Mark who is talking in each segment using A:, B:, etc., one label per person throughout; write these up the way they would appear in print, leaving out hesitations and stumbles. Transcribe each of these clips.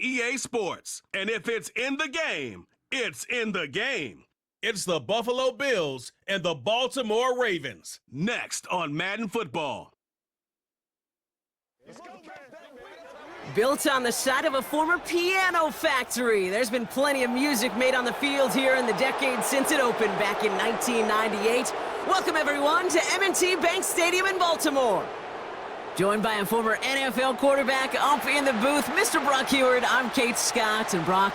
A: EA Sports. And if it's in the game, it's in the game. It's the Buffalo Bills and the Baltimore Ravens. Next on Madden Football.
B: Built on the side of a former piano factory, there's been plenty of music made on the field here in the decade since it opened back in 1998. Welcome, everyone, to M&T Bank Stadium in Baltimore. Joined by a former NFL quarterback up in the booth, Mr. Brock Heward. I'm Kate Scott, and Brock,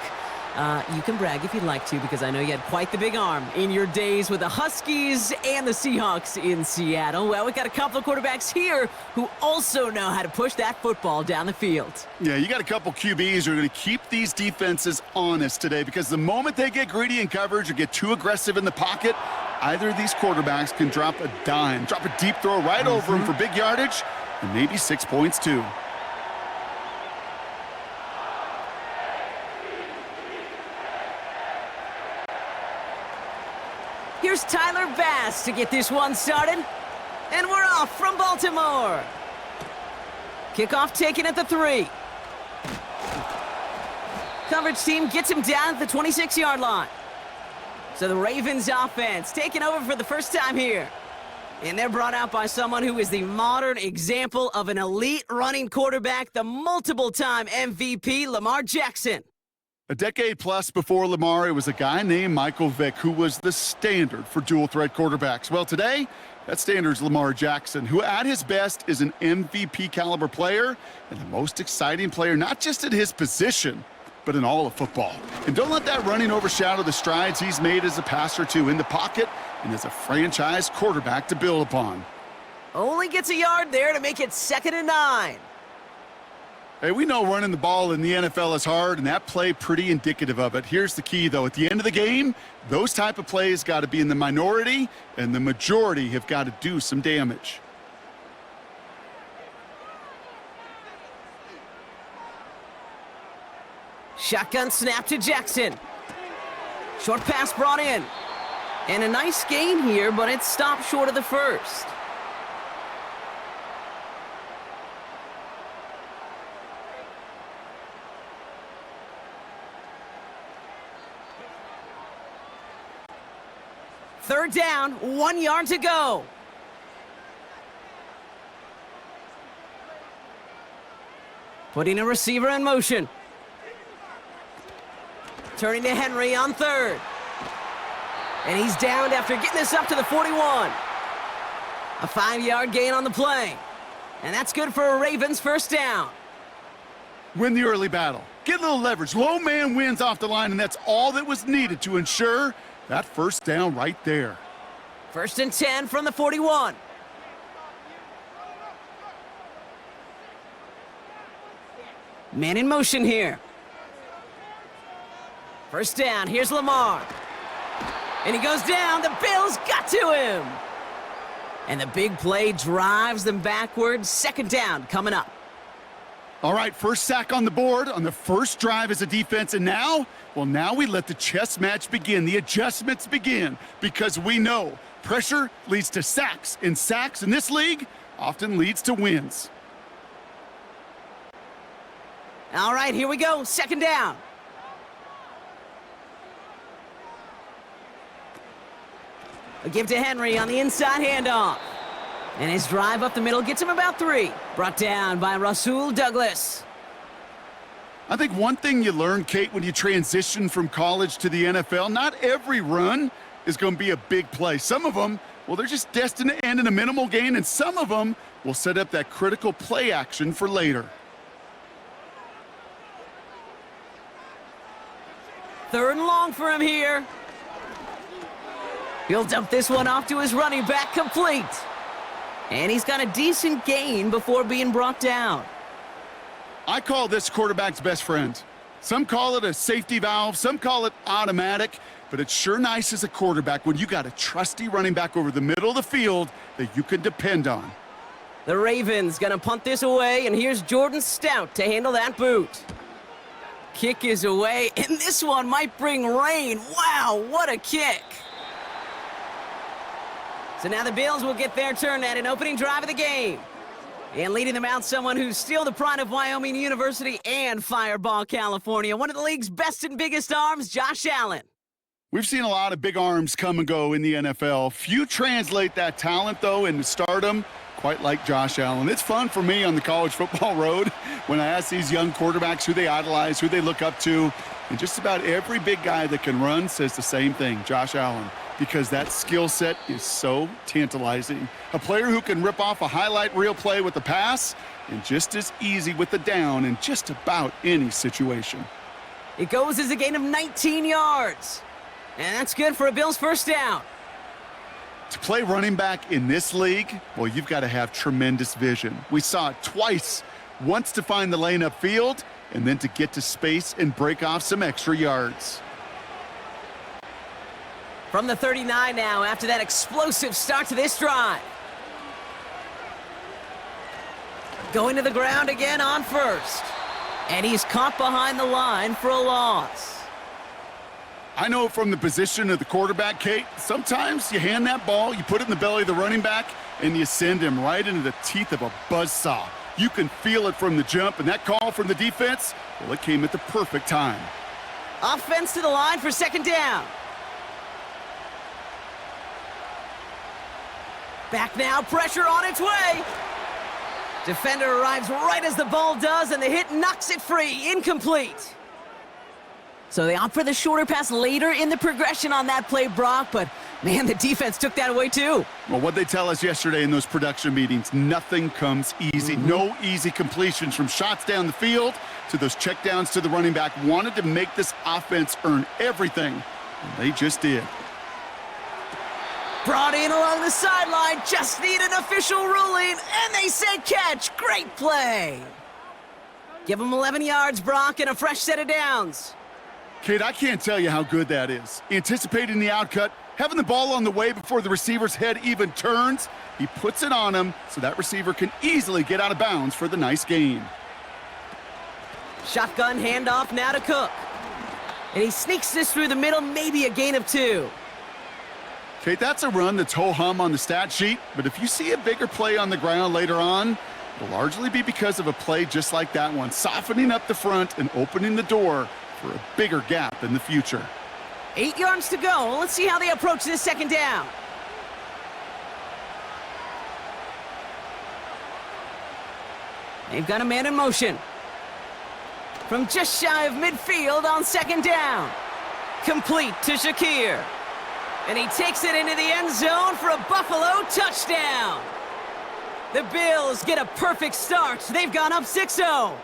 B: you can brag if you'd like to, because I know you had quite the big arm in your days with the Huskies and the Seahawks in Seattle. Well, we've got a couple of quarterbacks here who also know how to push that football down the field.
C: Yeah, you got a couple QBs who are going to keep these defenses honest today, because the moment they get greedy in coverage or get too aggressive in the pocket, either of these quarterbacks can drop a dime, drop a deep throw right over him for big yardage, and maybe 6 points too.
B: Here's Tyler Bass to get this one started. And we're off from Baltimore. Kickoff taken at the 3. Coverage team gets him down at the 26-yard line. So the Ravens offense taking over for the first time here. And they're brought out by someone who is the modern example of an elite running quarterback, the multiple-time MVP, Lamar Jackson.
C: A decade plus before Lamar, it was a guy named Michael Vick who was the standard for dual-threat quarterbacks. Well, today, that standard is Lamar Jackson, who at his best is an MVP-caliber player and the most exciting player, not just at his position, but in all of football. And don't let that running overshadow the strides he's made as a passer, too, in the pocket and as a franchise quarterback to build upon.
B: Only gets a yard there to make it 2nd and 9.
C: Hey, we know running the ball in the NFL is hard, and that play pretty indicative of it. Here's the key, though. At the end of the game, those type of plays got to be in the minority, and the majority have got to do some damage.
B: Shotgun snap to Jackson. Short pass brought in. And a nice gain here, but it stopped short of the first. Third down, 1 yard to go. Putting a receiver in motion. Turning to Henry on 3rd. And he's downed after getting this up to the 41. A 5-yard gain on the play. And that's good for a Ravens first down.
C: Win the early battle. Get a little leverage. Low man wins off the line, and that's all that was needed to ensure that first down right there.
B: 1st and 10 from the 41. Man in motion here. First down, here's Lamar. And he goes down, the Bills got to him. And the big play drives them backwards. 2nd down coming up.
C: All right, first sack on the board on the first drive as a defense, and now, well, now we let the chess match begin, the adjustments begin, because we know pressure leads to sacks, and sacks in this league often leads to wins.
B: All right, here we go, 2nd down. A give to Henry on the inside handoff. And his drive up the middle gets him about 3. Brought down by Rasul Douglas.
C: I think one thing you learn, Kate, when you transition from college to the NFL, not every run is going to be a big play. Some of them, well, they're just destined to end in a minimal gain, and some of them will set up that critical play action for later.
B: 3rd and long for him here. He'll dump this one off to his running back, complete. And he's got a decent gain before being brought down.
C: I call this quarterback's best friend. Some call it a safety valve, some call it automatic, but it's sure nice as a quarterback when you got a trusty running back over the middle of the field that you can depend on.
B: The Ravens gonna punt this away, and here's Jordan Stout to handle that boot. Kick is away, and this one might bring rain. Wow, what a kick. So now the Bills will get their turn at an opening drive of the game. And leading them out, someone who's still the pride of Wyoming University and Fireball, California. One of the league's best and biggest arms, Josh Allen.
C: We've seen a lot of big arms come and go in the NFL. Few translate that talent, though, into stardom, quite like Josh Allen. It's fun for me on the college football road when I ask these young quarterbacks who they idolize, who they look up to. And just about every big guy that can run says the same thing, Josh Allen, because that skill set is so tantalizing. A player who can rip off a highlight reel play with the pass and just as easy with the down in just about any situation.
B: It goes as a gain of 19 yards. And that's good for a Bills first down.
C: To play running back in this league, well, you've got to have tremendous vision. We saw it twice, once to find the lane upfield, and then to get to space and break off some extra yards.
B: From the 39 now, after that explosive start to this drive. Going to the ground again on first. And he's caught behind the line for a loss.
C: I know from the position of the quarterback, Kate, sometimes you hand that ball, you put it in the belly of the running back, and you send him right into the teeth of a buzzsaw. You can feel it from the jump, and that call from the defense, well, it came at the perfect time.
B: Offense to the line for second down. Back now, pressure on its way. Defender arrives right as the ball does, and the hit knocks it free, incomplete. So they opt for the shorter pass later in the progression on that play, Brock, but man, the defense took that away too.
C: Well, what they tell us yesterday in those production meetings, nothing comes easy. No easy completions from shots down the field to those checkdowns to the running back. Wanted to make this offense earn everything, and they just did.
B: Brought in along the sideline, just need an official ruling, and they say catch. Great play. Give them 11 yards, Brock, and a fresh set of downs.
C: Kate, I can't tell you how good that is. Anticipating the outcut, having the ball on the way before the receiver's head even turns, he puts it on him so that receiver can easily get out of bounds for the nice gain.
B: Shotgun handoff now to Cook. And he sneaks this through the middle, maybe a gain of 2.
C: Kate, that's a run that's ho-hum on the stat sheet, but if you see a bigger play on the ground later on, it'll largely be because of a play just like that one, softening up the front and opening the door for a bigger gap in the future.
B: 8 yards to go. Let's see how they approach this second down. They've got a man in motion. From just shy of midfield on second down. Complete to Shakir. And he takes it into the end zone for a Buffalo touchdown. The Bills get a perfect start. They've gone up 6-0.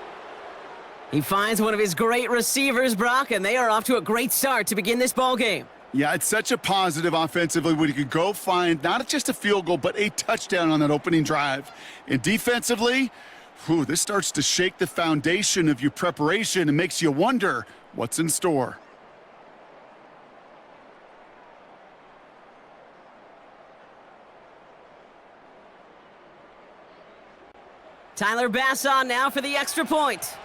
B: He finds one of his great receivers, Brock, and they are off to a great start to begin this ball game.
C: Yeah, it's such a positive offensively when you can go find not just a field goal, but a touchdown on that opening drive. And defensively, this starts to shake the foundation of your preparation and makes you wonder what's in store.
B: Tyler Bass on now for the extra point.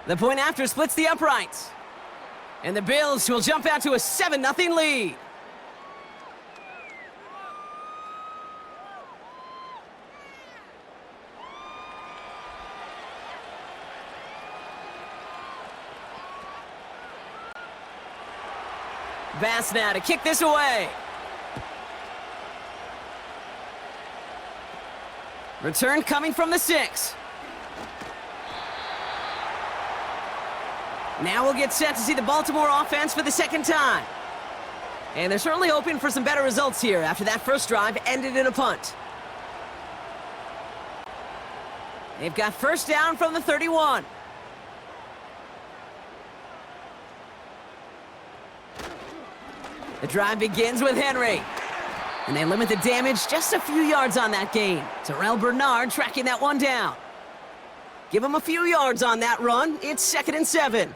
B: The point after splits the uprights. And the Bills will jump out to a 7-0 lead. Bass now to kick this away. Return coming from the 6. Now we'll get set to see the Baltimore offense for the second time. And they're certainly hoping for some better results here after that first drive ended in a punt. They've got first down from the 31. The drive begins with Henry. And they limit the damage just a few yards on that gain. Terrell Bernard tracking that one down. Give him a few yards on that run. It's 2nd and 7.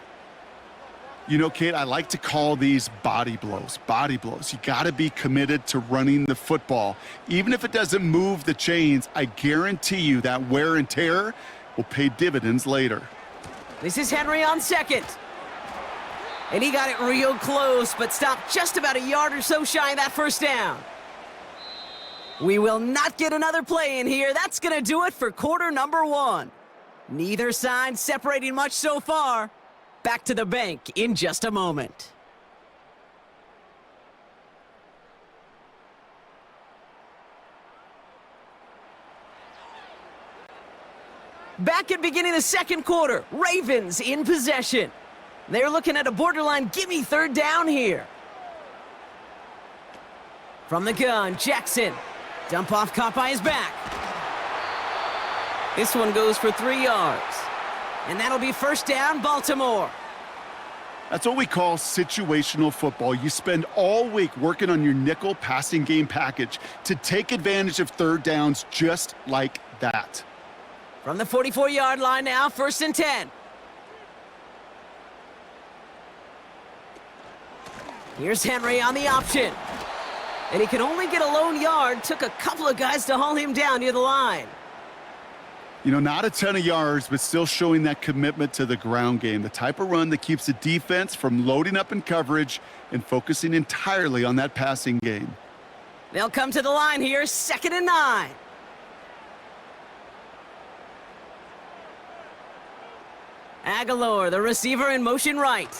C: You know, Kate, I like to call these body blows. Body blows. You got to be committed to running the football. Even if it doesn't move the chains, I guarantee you that wear and tear will pay dividends later.
B: This is Henry on second. And he got it real close, but stopped just about a yard or so shy of that first down. We will not get another play in here. That's going to do it for quarter number 1. Neither side separating much so far. Back to the bank in just a moment. Back at beginning of the second quarter, Ravens in possession. They're looking at a borderline gimme third down here. From the gun, Jackson. Dump off caught by his back. This one goes for 3 yards. And that'll be first down, Baltimore.
C: That's what we call situational football. You spend all week working on your nickel passing game package to take advantage of third downs just like that.
B: From the 44-yard line now, first and 10. Here's Henry on the option. And he can only get a lone yard. Took a couple of guys to haul him down near the line.
C: You know, not a ton of yards, but still showing that commitment to the ground game. The type of run that keeps the defense from loading up in coverage and focusing entirely on that passing game.
B: They'll come to the line here, 2nd and 9. Aguilar, the receiver in motion right.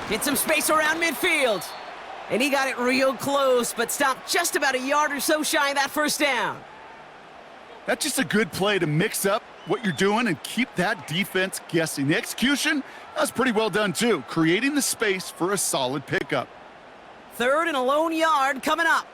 B: Hit some space around midfield. And he got it real close, but stopped just about a yard or so shy of that first down.
C: That's just a good play to mix up what you're doing and keep that defense guessing. The execution, that was pretty well done too, creating the space for a solid pickup.
B: 3rd and a lone yard coming up.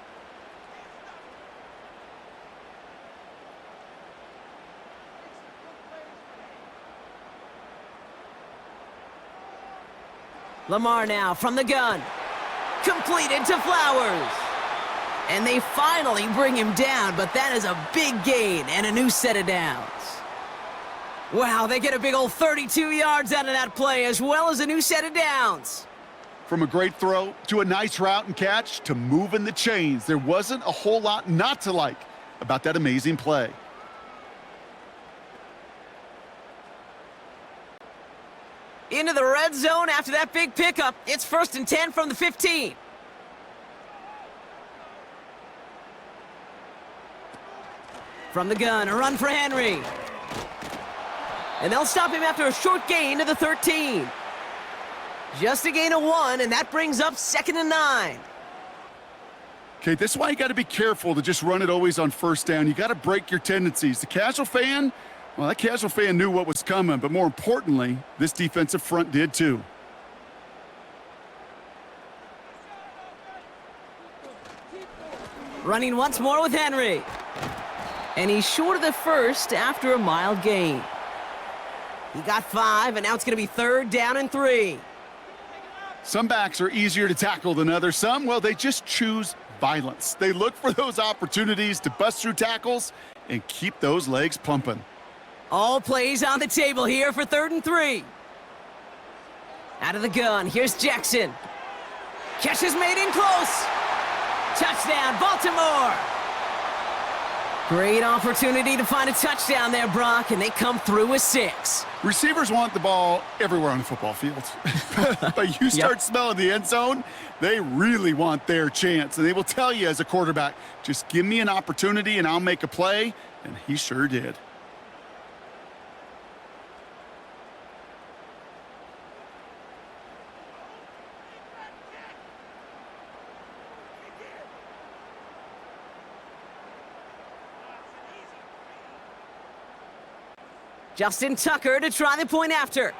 B: Lamar now from the gun. Completed to Flowers. And they finally bring him down, but that is a big gain and a new set of downs. Wow, they get a big old 32 yards out of that play, as well as a new set of downs.
C: From a great throw to a nice route and catch to moving the chains, there wasn't a whole lot not to like about that amazing play.
B: Into the red zone after that big pickup. It's 1st and 10 from the 15. From the gun, a run for Henry. And they'll stop him after a short gain to the 13. Just a gain of 1, and that brings up 2nd and 9.
C: Okay, this is why you got to be careful to just run it always on first down. You got to break your tendencies. The casual fan, well, that casual fan knew what was coming, but more importantly, this defensive front did too.
B: Running once more with Henry. And he's short of the first after a mild gain. He got 5, and now it's going to be 3rd down and 3.
C: Some backs are easier to tackle than others. Some, well, they just choose violence. They look for those opportunities to bust through tackles and keep those legs pumping.
B: All plays on the table here for 3rd and 3. Out of the gun, here's Jackson. Catch is made in close. Touchdown, Baltimore. Great opportunity to find a touchdown there, Brock, and they come through with 6.
C: Receivers want the ball everywhere on the football field. But you start smelling the end zone, they really want their chance. And they will tell you as a quarterback, just give me an opportunity and I'll make a play. And he sure did.
B: Justin Tucker to try the point after.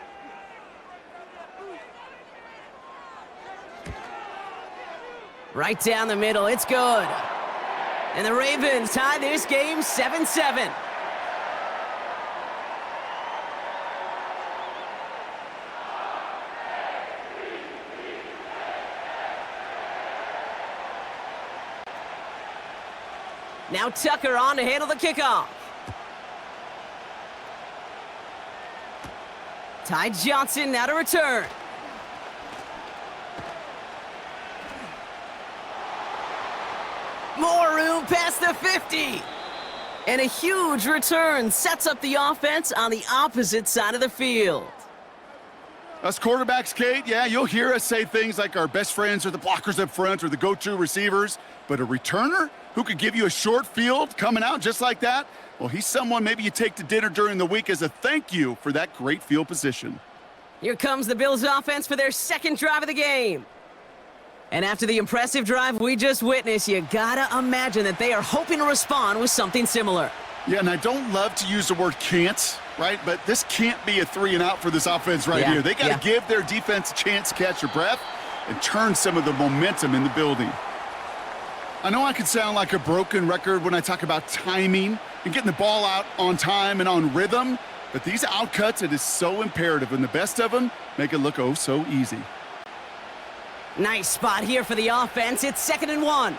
B: Right down the middle, it's good. And the Ravens tie this game 7-7. Now Tucker on to handle the kickoff. Ty Johnson now to return. More room past the 50. And a huge return sets up the offense on the opposite side of the field.
C: Us quarterbacks, Kate, yeah, you'll hear us say things like our best friends are the blockers up front or the go-to receivers. But a returner who could give you a short field coming out just like that, well, he's someone maybe you take to dinner during the week as a thank you for that great field position.
B: Here comes the Bills offense for their second drive of the game. And after the impressive drive we just witnessed, you gotta imagine that they are hoping to respond with something similar.
C: Yeah, and I don't love to use the word can't, right? But this can't be a 3-and-out for this offense right here. They got to give their defense a chance to catch their breath and turn some of the momentum in the building. I know I can sound like a broken record when I talk about timing and getting the ball out on time and on rhythm, but these outcuts, it is so imperative, and the best of them make it look oh so easy.
B: Nice spot here for the offense. It's 2nd and 1.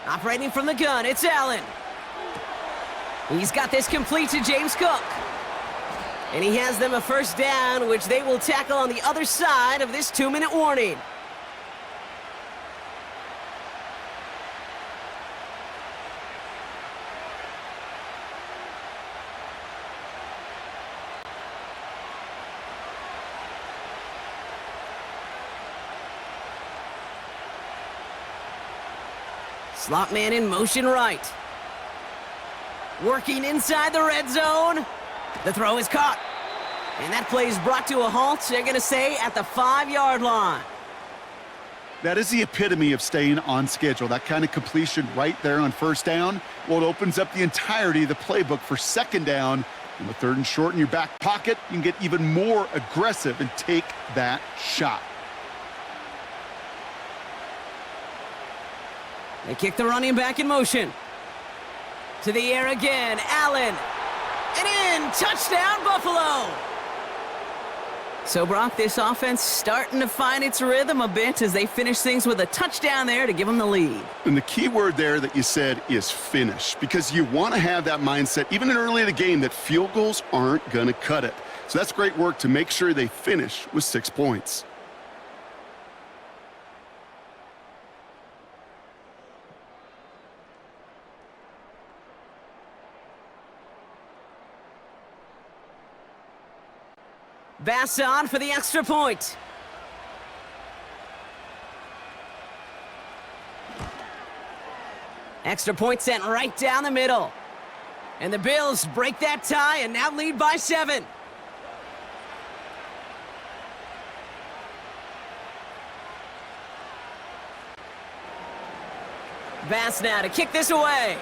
B: Operating from the gun, it's Allen. He's got this complete to James Cook. And he has them a first down, which they will tackle on the other side of this 2-minute warning. Slot man in motion right. Working inside the red zone. The throw is caught. And that play is brought to a halt, they're going to say, at the 5-yard line.
C: That is the epitome of staying on schedule. That kind of completion right there on first down. Well, it opens up the entirety of the playbook for second down. And with 3rd and short in your back pocket, you can get even more aggressive and take that shot.
B: They kick the running back in motion. To the air again, Allen. And in, touchdown Buffalo! So Brock, this offense starting to find its rhythm a bit as they finish things with a touchdown there to give them the lead.
C: And the key word there that you said is finish, because you want to have that mindset, even in early in the game, that field goals aren't going to cut it. So that's great work to make sure they finish with 6 points.
B: Bass on for the extra point. Extra point sent right down the middle. And the Bills break that tie and now lead by 7. Bass now to kick this away.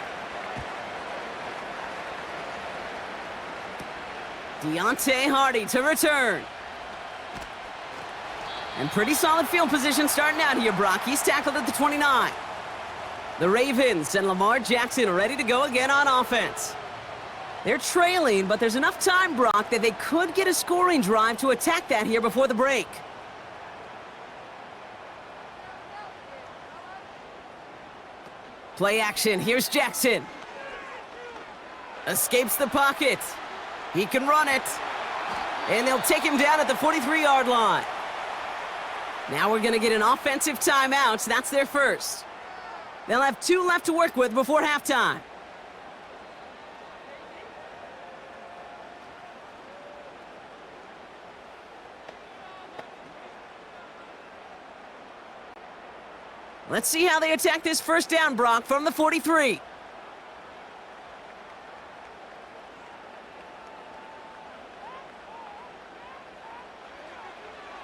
B: Deontay Hardy to return. And pretty solid field position starting out here, Brock. He's tackled at the 29. The Ravens and Lamar Jackson are ready to go again on offense. They're trailing, but there's enough time, Brock, that they could get a scoring drive to attack that here before the break. Play action. Here's Jackson. Escapes the pocket. He can run it. And they'll take him down at the 43-yard line. Now we're going to get an offensive timeout. That's their first. They'll have 2 left to work with before halftime. Let's see how they attack this first down, Brock, from the 43.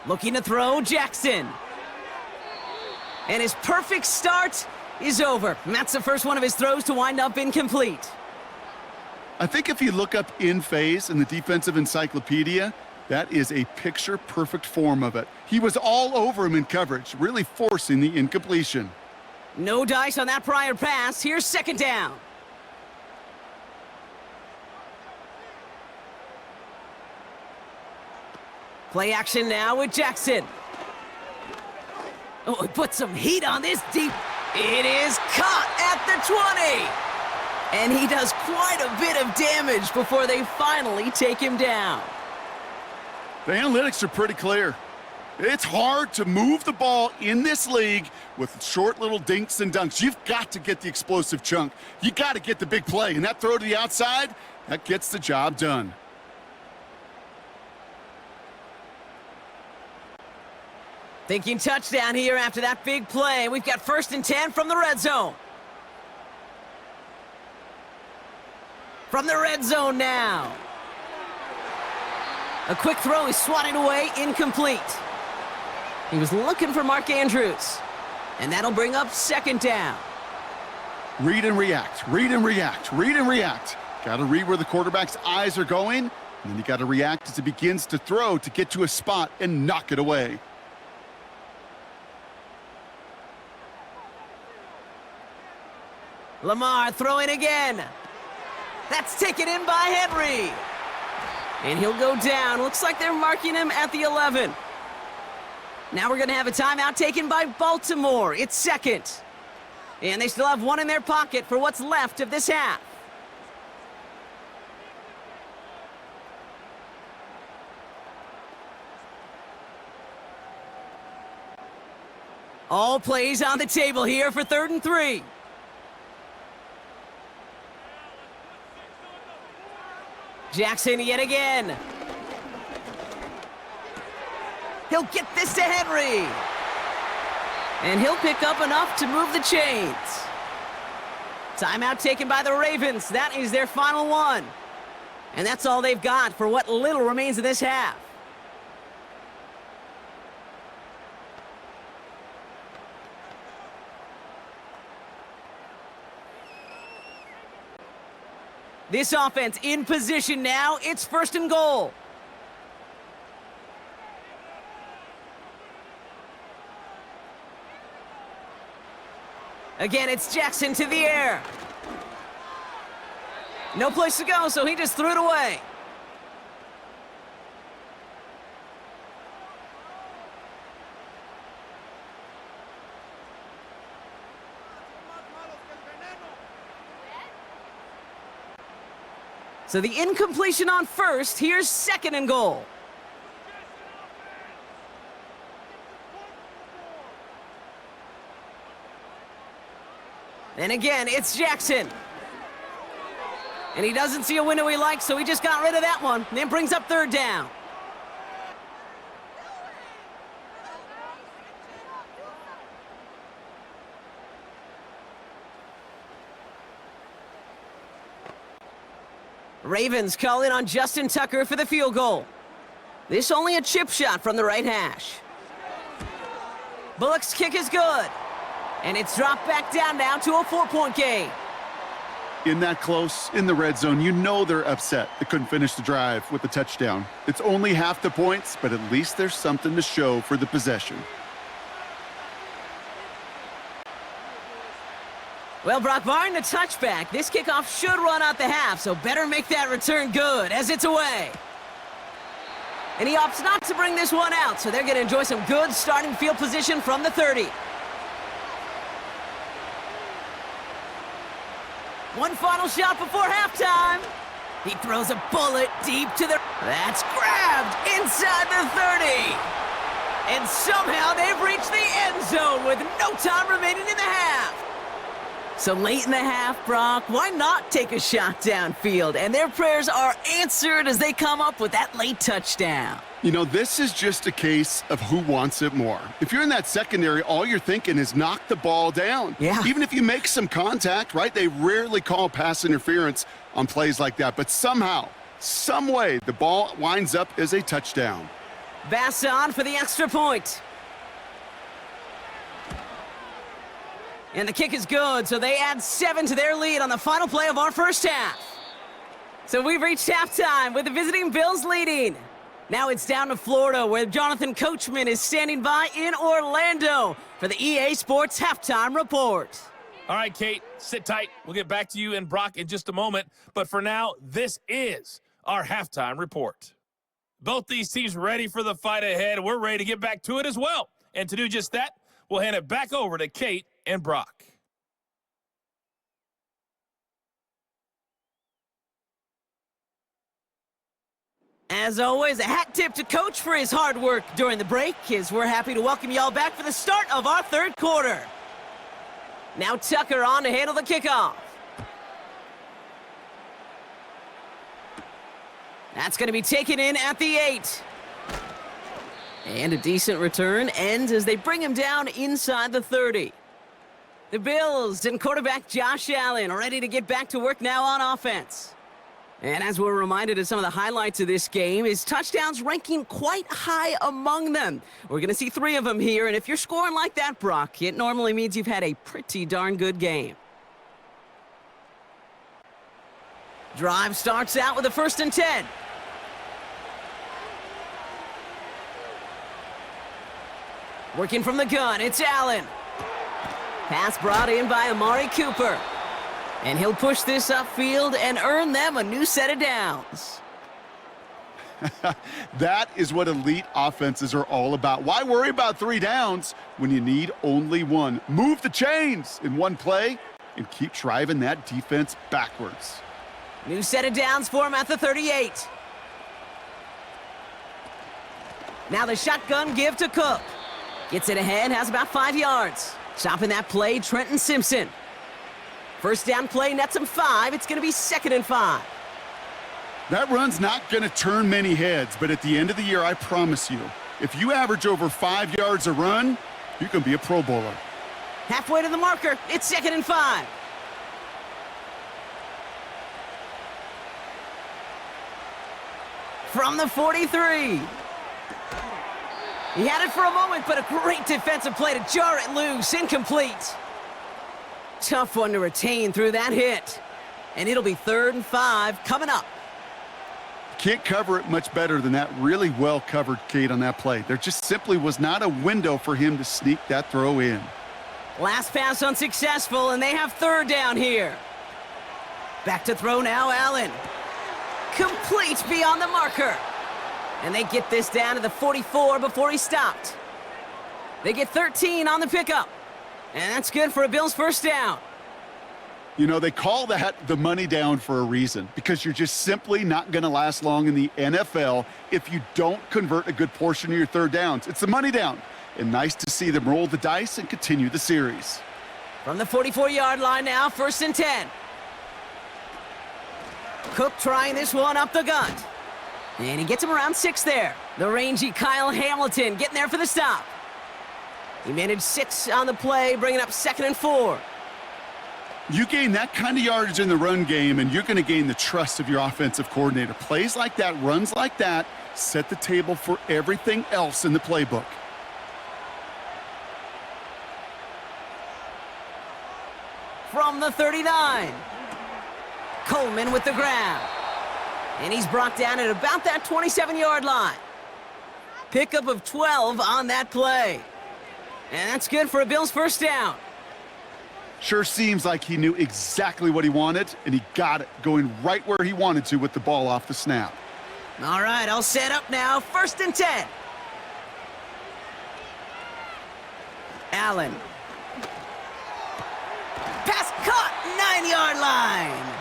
B: Looking to throw, Jackson. And his perfect start is over. And that's the first one of his throws to wind up incomplete.
C: I think if you look up in phase in the defensive encyclopedia, that is a picture-perfect form of it. He was all over him in coverage, really forcing the incompletion.
B: No dice on that prior pass. Here's second down. Play action now with Jackson. Oh, he put some heat on this deep. It is caught at the 20. And he does quite a bit of damage before they finally take him down.
C: The analytics are pretty clear. It's hard to move the ball in this league with short little dinks and dunks. You've got to get the explosive chunk. You got to get the big play. And that throw to the outside, that gets the job done.
B: Thinking touchdown here after that big play. We've got 1st and 10 from the red zone. From the red zone now. A quick throw is swatted away, incomplete. He was looking for Mark Andrews. And that'll bring up 2nd down.
C: Read and react, read and react, read and react. Got to read where the quarterback's eyes are going, and then you got to react as he begins to throw to get to a spot and knock it away.
B: Lamar throwing again. That's taken in by Henry. And he'll go down. Looks like they're marking him at the 11. Now we're going to have a timeout taken by Baltimore. It's 2nd. And they still have one in their pocket for what's left of this half. All plays on the table here for 3rd and 3. Jackson yet again. He'll get this to Henry. And he'll pick up enough to move the chains. Timeout taken by the Ravens. That is their final one. And that's all they've got for what little remains of this half. This offense in position now. It's 1st and goal. Again, it's Jackson to the air. No place to go, so he just threw it away. So the incompletion on 1st. Here's 2nd and goal. And again, it's Jackson. And he doesn't see a window he likes, so he just got rid of that one. And then brings up 3rd down. Ravens call in on Justin Tucker for the field goal. This only a chip shot from the right hash. Bullock's kick is good. And it's dropped back down now to a 4-point game.
C: In that close, in the red zone, you know they're upset they couldn't finish the drive with the touchdown. It's only half the points, but at least there's something to show for the possession.
B: Well, Brock, barring the touchback, this kickoff should run out the half, so better make that return good as it's away. And he opts not to bring this one out, so they're going to enjoy some good starting field position from the 30. One final shot before halftime. He throws a bullet deep to the... That's grabbed inside the 30. And somehow they've reached the end zone with no time remaining in the half. So late in the half, Brock, why not take a shot downfield? And their prayers are answered as they come up with that late touchdown.
C: You know, this is just a case of who wants it more. If you're in that secondary, all you're thinking is knock the ball down.
B: Yeah.
C: Even if you make some contact, right? They rarely call pass interference on plays like that. But somehow, some way, the ball winds up as a touchdown.
B: Bass on for the extra point. And the kick is good, so they add 7 to their lead on the final play of our first half. So we've reached halftime with the visiting Bills leading. Now it's down to Florida, where Jonathan Coachman is standing by in Orlando for the EA Sports Halftime Report.
D: All right, Kate, sit tight. We'll get back to you and Brock in just a moment. But for now, this is our halftime report. Both these teams ready for the fight ahead. We're ready to get back to it as well. And to do just that, we'll hand it back over to Kate and Brock.
B: As always, a hat tip to Coach for his hard work during the break, as we're happy to welcome y'all back for the start of our third quarter. Now Tucker on to handle the kickoff. That's going to be taken in at the 8. And a decent return ends as they bring him down inside the 30. The Bills and quarterback Josh Allen ready to get back to work now on offense. And as we're reminded of some of the highlights of this game, his touchdowns ranking quite high among them. We're going to see 3 of them here, and if you're scoring like that, Brock, it normally means you've had a pretty darn good game. Drive starts out with a 1st and 10. Working from the gun, it's Allen. Pass brought in by Amari Cooper. And he'll push this upfield and earn them a new set of downs.
C: That is what elite offenses are all about. Why worry about 3 downs when you need only 1? Move the chains in 1 play and keep driving that defense backwards.
B: New set of downs for him at the 38. Now the shotgun give to Cook. Gets it ahead, has about 5 yards. Stopping that play, Trenton Simpson. 1st down play nets him 5. It's going to be 2nd and 5.
C: That run's not going to turn many heads, but at the end of the year, I promise you, if you average over 5 yards a run, you can be a Pro Bowler.
B: Halfway to the marker, it's 2nd and 5. From the 43. He had it for a moment, but a great defensive play to jar it loose. Incomplete. Tough one to retain through that hit. And it'll be 3rd and 5 coming up.
C: Can't cover it much better than that. Really well covered, Kate, on that play. There just simply was not a window for him to sneak that throw in.
B: Last pass unsuccessful, and they have 3rd down here. Back to throw now, Allen. Complete beyond the marker. And they get this down to the 44 before he stopped. They get 13 on the pickup. And that's good for a Bills 1st down.
C: You know, they call that the money down for a reason, because you're just simply not going to last long in the NFL if you don't convert a good portion of your 3rd downs. It's the money down. And nice to see them roll the dice and continue the series.
B: From the 44-yard line now, 1st and 10. Cook trying this one up the gut. And he gets him around 6 there. The rangy Kyle Hamilton getting there for the stop. He managed 6 on the play, bringing up 2nd and 4.
C: You gain that kind of yardage in the run game, and you're going to gain the trust of your offensive coordinator. Plays like that, runs like that, set the table for everything else in the playbook.
B: From the 39. Coleman with the grab. And he's brought down at about that 27-yard line. Pickup of 12 on that play. And that's good for a Bills 1st down.
C: Sure seems like he knew exactly what he wanted, and he got it, going right where he wanted to with the ball off the snap.
B: All right, I'll set up now. 1st and 10. Allen. Pass caught, 9-yard line.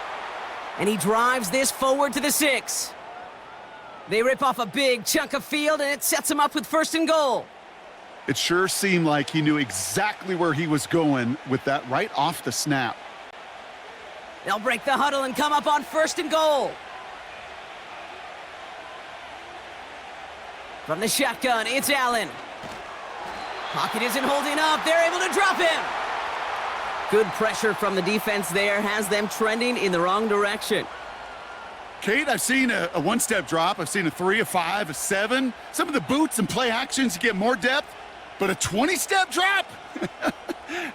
B: And he drives this forward to the 6. They rip off a big chunk of field, and it sets him up with 1st and goal.
C: It sure seemed like he knew exactly where he was going with that right off the snap.
B: They'll break the huddle and come up on 1st and goal. From the shotgun, it's Allen. Pocket isn't holding up. They're able to drop him. Good pressure from the defense there has them trending in the wrong direction.
C: Kate, I've seen a 1-step drop. I've seen a 3, a 5, a 7. Some of the boots and play actions to get more depth. But a 20-step drop?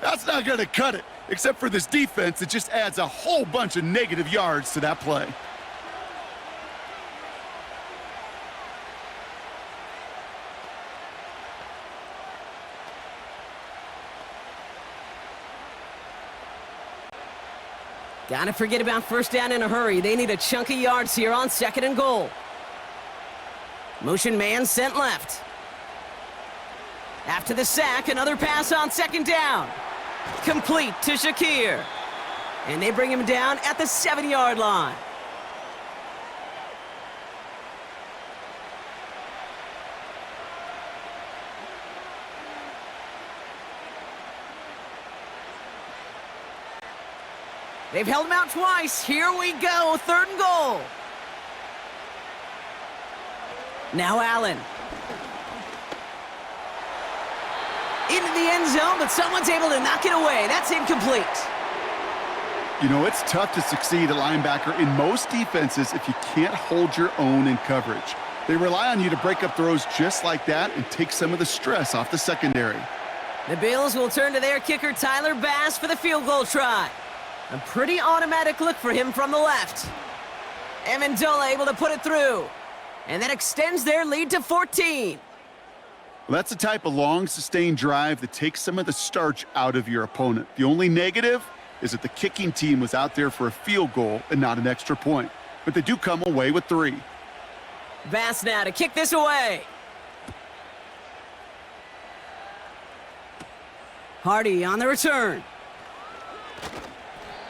C: That's not going to cut it. Except for this defense, it just adds a whole bunch of negative yards to that play.
B: Gotta forget about 1st down in a hurry. They need a chunk of yards here on 2nd and goal. Motion man sent left. After the sack, another pass on 2nd down. Complete to Shakir. And they bring him down at the 7-yard line. They've held him out twice. Here we go, 3rd and goal. Now Allen. into the end zone, but someone's able to knock it away. That's incomplete.
C: You know, it's tough to succeed at linebacker in most defenses if you can't hold your own in coverage. They rely on you to break up throws just like that and take some of the stress off the secondary.
B: The Bills will turn to their kicker, Tyler Bass, for the field goal try. A pretty automatic look for him from the left. Amendola able to put it through. And that extends their lead to 14.
C: Well, that's the type of long, sustained drive that takes some of the starch out of your opponent. The only negative is that the kicking team was out there for a field goal and not an extra point. But they do come away with 3.
B: Bass now to kick this away. Hardy on the return.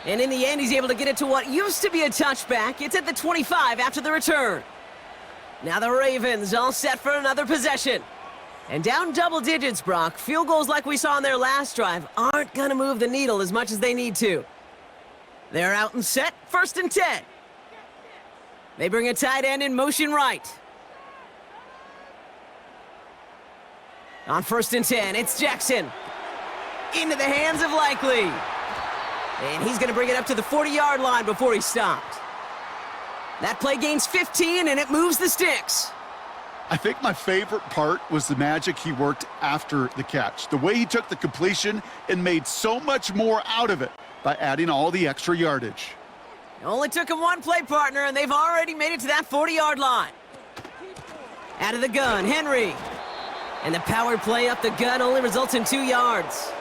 B: And in the end, he's able to get it to what used to be a touchback. It's at the 25 after the return. Now the Ravens all set for another possession. And down double digits, Brock. Field goals like we saw on their last drive aren't going to move the needle as much as they need to. They're out and set, 1st and 10. They bring a tight end in motion right. On 1st and 10, it's Jackson. Into the hands of Likely. And he's going to bring it up to the 40-yard line before he's stopped. That play gains 15, and it moves the sticks.
C: I think my favorite part was the magic he worked after the catch. The way he took the completion and made so much more out of it by adding all the extra yardage.
B: It only took him one play, partner, and they've already made it to that 40-yard line. Out of the gun, Henry. And the power play up the gut only results in 2 yards.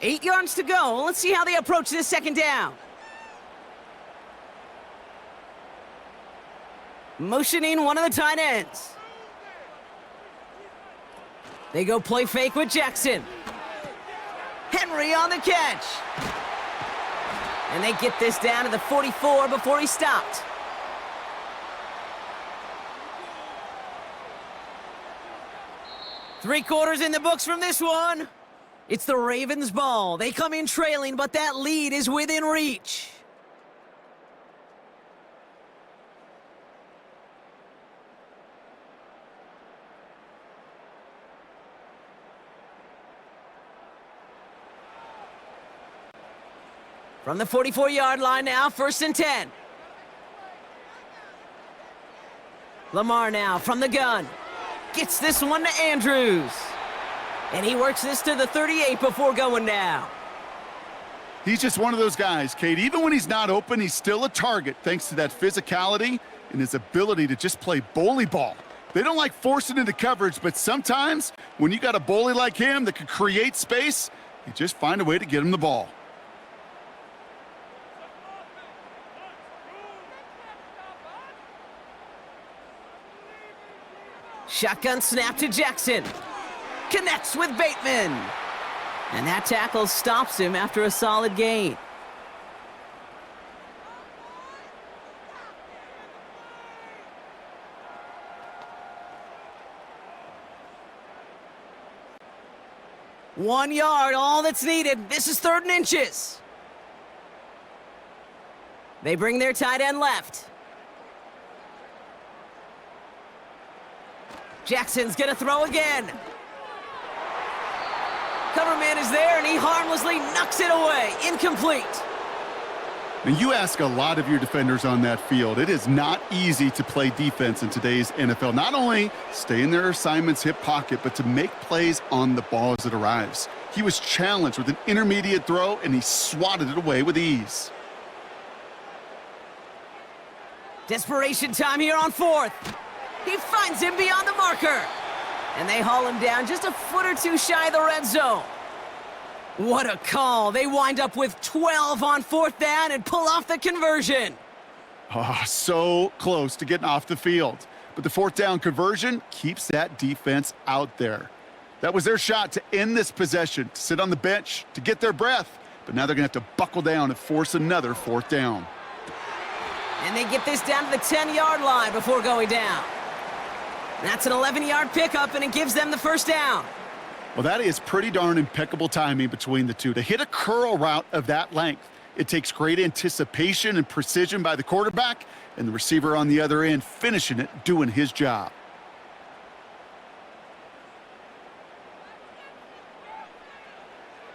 B: Eight yards to go. Let's see how they approach this 2nd down. Motioning one of the tight ends. They go play fake with Jackson. Henry on the catch. And they get this down to the 44 before he stopped. Three quarters in the books from this one. It's the Ravens' ball. They come in trailing, but that lead is within reach. From the 44-yard line now, 1st and 10. Lamar now from the gun. Gets this one to Andrews. And he works this to the 38 before going down.
C: He's just one of those guys, Kate. Even when he's not open, he's still a target thanks to that physicality and his ability to just play bully ball. They don't like forcing into coverage, but sometimes when you got a bully like him that can create space, you just find a way to get him the ball.
B: Shotgun snap to Jackson. Connects with Bateman. And that tackle stops him after a solid gain. One yard, all that's needed. This is 3rd and inches. They bring their tight end left. Jackson's gonna throw again. Cover man is there, and he harmlessly knocks it away. Incomplete.
C: And you ask a lot of your defenders on that field. It is not easy to play defense in today's NFL. Not only stay in their assignment's hip pocket, but to make plays on the ball as it arrives. He was challenged with an intermediate throw, and he swatted it away with ease.
B: Desperation time here on 4th. He finds him beyond the marker. And they haul him down just a foot or two shy of the red zone. What a call. They wind up with 12 on 4th down and pull off the conversion.
C: Oh, so close to getting off the field. But the 4th down conversion keeps that defense out there. That was their shot to end this possession, to sit on the bench, to get their breath. But now they're going to have to buckle down and force another 4th down.
B: And they get this down to the 10-yard line before going down. That's an 11-yard pickup, and it gives them the 1st down.
C: Well, that is pretty darn impeccable timing between the two. To hit a curl route of that length, it takes great anticipation and precision by the quarterback, and the receiver on the other end finishing it, doing his job.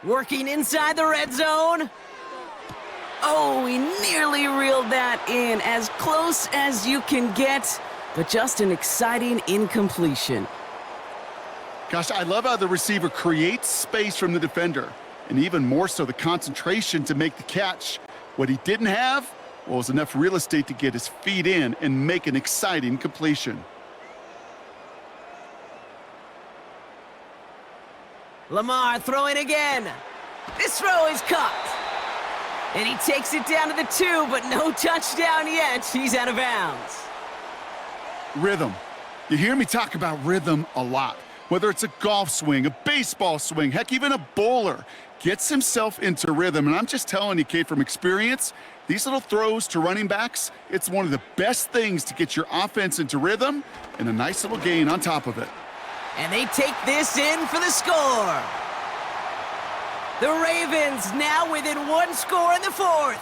B: Working inside the red zone. Oh, he nearly reeled that in, as close as you can get, but just an exciting incompletion.
C: Gosh, I love how the receiver creates space from the defender, and even more so the concentration to make the catch. What he didn't have, well, was enough real estate to get his feet in and make an exciting completion.
B: Lamar throwing again. This throw is caught. And he takes it down to the 2, but no touchdown yet. He's out of bounds.
C: Rhythm. You hear me talk about rhythm a lot. Whether it's a golf swing, a baseball swing, heck, even a bowler gets himself into rhythm. And I'm just telling you, Kate, from experience, these little throws to running backs, it's one of the best things to get your offense into rhythm and a nice little gain on top of it.
B: And they take this in for the score. The Ravens now within 1 score in the 4th.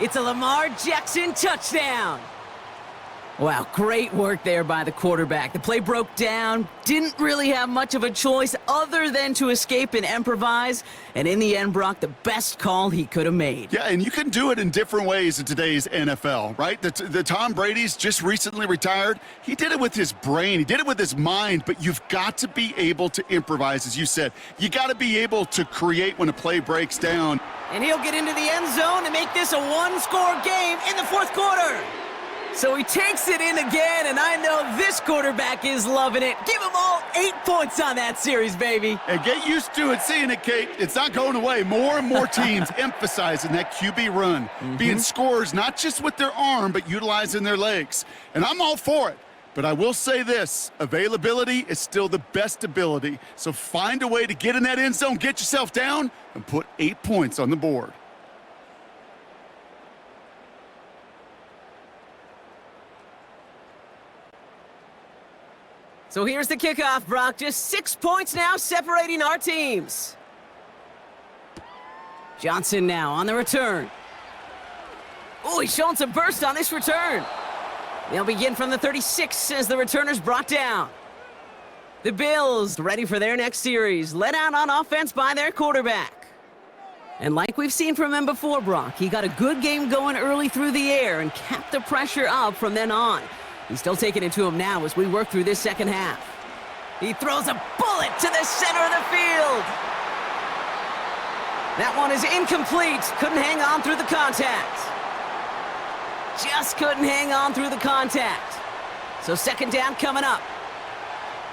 B: It's a Lamar Jackson touchdown. Wow, great work there by the quarterback. The play broke down, didn't really have much of a choice other than to escape and improvise. And in the end, Brock, the best call he could have made.
C: Yeah, and you can do it in different ways in today's NFL, right? The Tom Brady's just recently retired. He did it with his brain. He did it with his mind, but you've got to be able to improvise, as you said. You got to be able to create when a play breaks down.
B: And he'll get into the end zone to make this a 1-score game in the 4th quarter. So he takes it in again, and I know this quarterback is loving it. Give him all 8 points on that series, baby.
C: And get used to it, seeing it, Kate. It's not going away. More and more teams emphasizing that QB run, being scorers not just with their arm, but utilizing their legs. And I'm all for it. But I will say this, availability is still the best ability. So find a way to get in that end zone, get yourself down, and put 8 points on the board.
B: So here's the kickoff, Brock. Just 6 points now separating our teams. Johnson now on the return. Oh, he's showing some burst on this return. They'll begin from the 36 as the returner's brought down. The Bills ready for their next series, led out on offense by their quarterback. And like we've seen from him before, Brock, he got a good game going early through the air and kept the pressure up from then on. He's still taking it to him now as we work through this second half. He throws a bullet to the center of the field. That one is incomplete. Couldn't hang on through the contact. Just couldn't hang on through the contact. So second down coming up.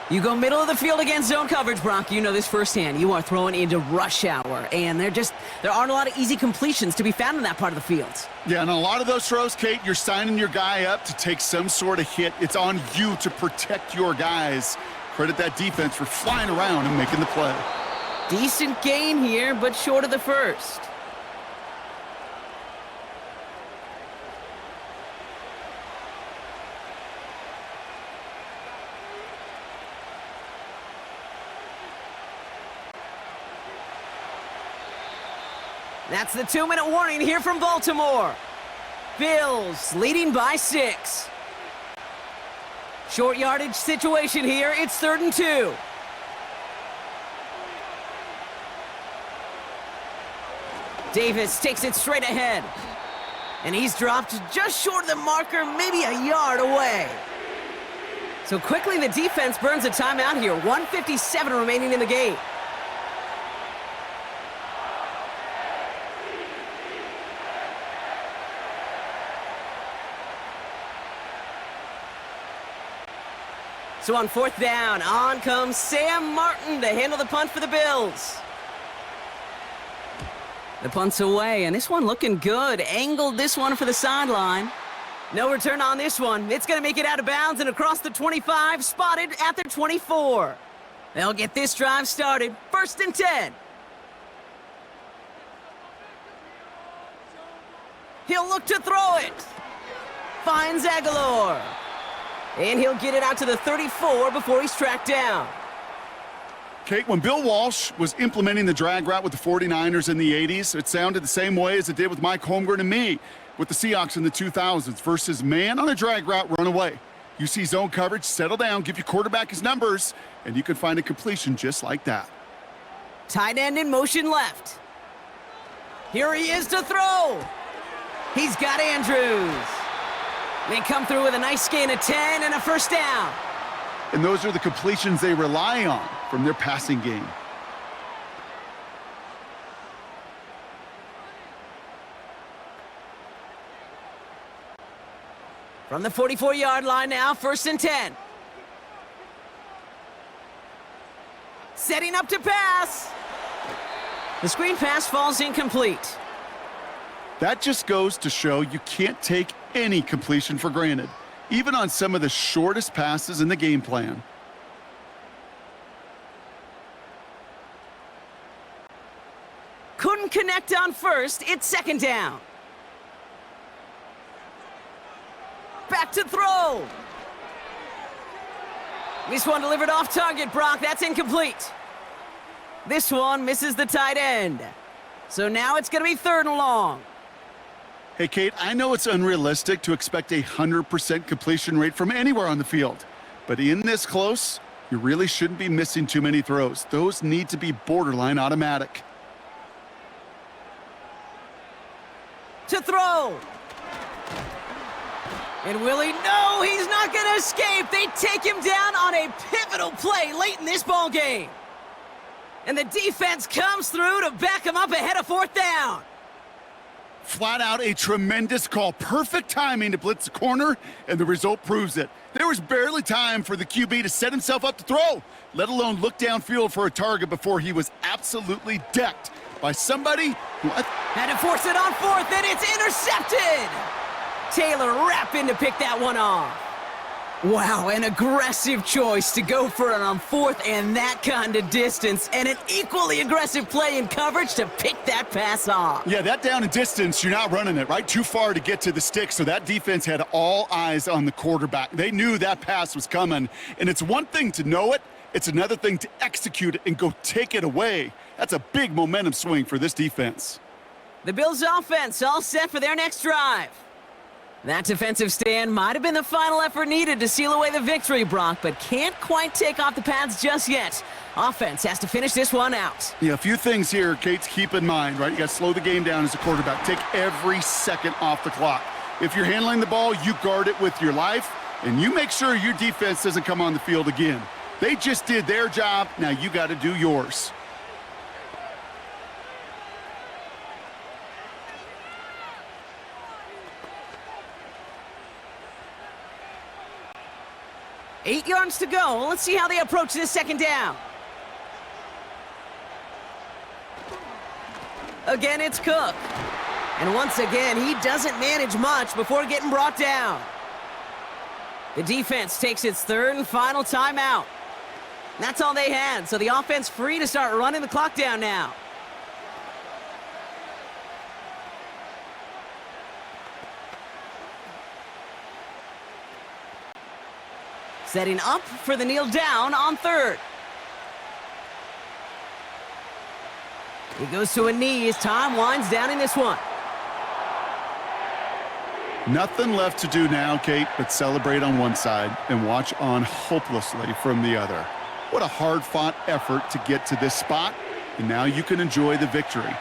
B: You go middle of the field against zone coverage, Brock. You know this firsthand. You are throwing into rush hour, and there aren't a lot of easy completions to be found in that part of the field.
C: Yeah, and a lot of those throws, Kate, you're signing your guy up to take some sort of hit. It's on you to protect your guys. Credit that defense for flying around and making the play.
B: Decent gain here, but short of the first. That's the 2-minute warning here from Baltimore. Bills leading by 6. Short yardage situation here. It's 3rd and 2. Davis takes it straight ahead. And he's dropped just short of the marker, maybe a yard away. So quickly the defense burns a timeout here. 1:57 remaining in the game. So on 4th down, on comes Sam Martin to handle the punt for the Bills. The punt's away, and this one looking good. Angled this one for the sideline. No return on this one. It's going to make it out of bounds and across the 25, spotted at the 24. They'll get this drive started. 1st and 10. He'll look to throw it. Finds Aguilar. And he'll get it out to the 34 before he's tracked down.
C: Kate, when Bill Walsh was implementing the drag route with the 49ers in the 80s, it sounded the same way as it did with Mike Holmgren and me with the Seahawks in the 2000s versus man on a drag route, run away. You see zone coverage, settle down, give your quarterback his numbers, and you can find a completion just like that.
B: Tight end in motion left. Here he is to throw. He's got Andrews. They come through with a nice gain of 10 and a first down.
C: And those are the completions they rely on from their passing game.
B: From the 44-yard line now, 1st and 10. Setting up to pass. The screen pass falls incomplete.
C: That just goes to show you can't take any completion for granted, even on some of the shortest passes in the game plan.
B: Couldn't connect on first. It's 2nd down. Back to throw. This one delivered off target, Brock. That's incomplete. This one misses the tight end. So now it's going to be 3rd and long.
C: Hey, Kate, I know it's unrealistic to expect a 100% completion rate from anywhere on the field, but in this close, you really shouldn't be missing too many throws. Those need to be borderline automatic.
B: To throw. And Willie, no, he's not going to escape. They take him down on a pivotal play late in this ball game. And the defense comes through to back him up ahead of 4th down.
C: Flat out a tremendous call. Perfect timing to blitz the corner, and the result proves it. There was barely time for the QB to set himself up to throw, let alone look downfield for a target before he was absolutely decked by somebody who
B: had to force it on 4th, and it's intercepted. Taylor rapping to pick that one off. Wow, an aggressive choice to go for it on 4th and that kind of distance, and an equally aggressive play in coverage to pick that pass off.
C: Yeah, that down and distance, you're not running it, right? Too far to get to the stick, so that defense had all eyes on the quarterback. They knew that pass was coming, and it's one thing to know it, it's another thing to execute it and go take it away. That's a big momentum swing for this defense.
B: The Bills' offense all set for their next drive. That defensive stand might have been the final effort needed to seal away the victory, Brock, but can't quite take off the pads just yet. Offense has to finish this one out.
C: Yeah, a few things here, Kate, to keep in mind, right? You got to slow the game down as a quarterback. Take every second off the clock. If you're handling the ball, you guard it with your life, and you make sure your defense doesn't come on the field again. They just did their job. Now you got to do yours.
B: Eight yards to go. Let's see how they approach this 2nd down. Again, it's Cook. And once again, he doesn't manage much before getting brought down. The defense takes its 3rd and final timeout. That's all they had, so the offense free to start running the clock down now. Setting up for the kneel down on 3rd. He goes to a knee as time winds down in this one.
C: Nothing left to do now, Kate, but celebrate on one side and watch on hopelessly from the other. What a hard-fought effort to get to this spot, and now you can enjoy the victory.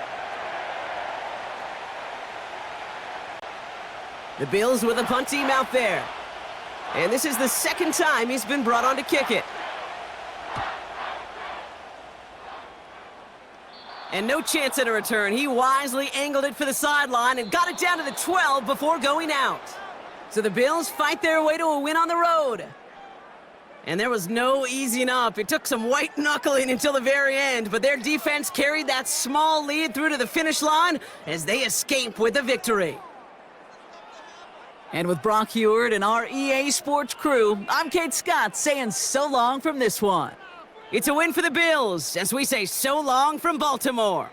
B: The Bills with a punt team out there. And this is the 2nd time he's been brought on to kick it. And no chance at a return. He wisely angled it for the sideline and got it down to the 12 before going out. So the Bills fight their way to a win on the road. And there was no easing up. It took some white knuckling until the very end, but their defense carried that small lead through to the finish line as they escape with the victory. And with Brock Heward and our EA Sports crew, I'm Kate Scott saying so long from this one. It's a win for the Bills as we say so long from Baltimore.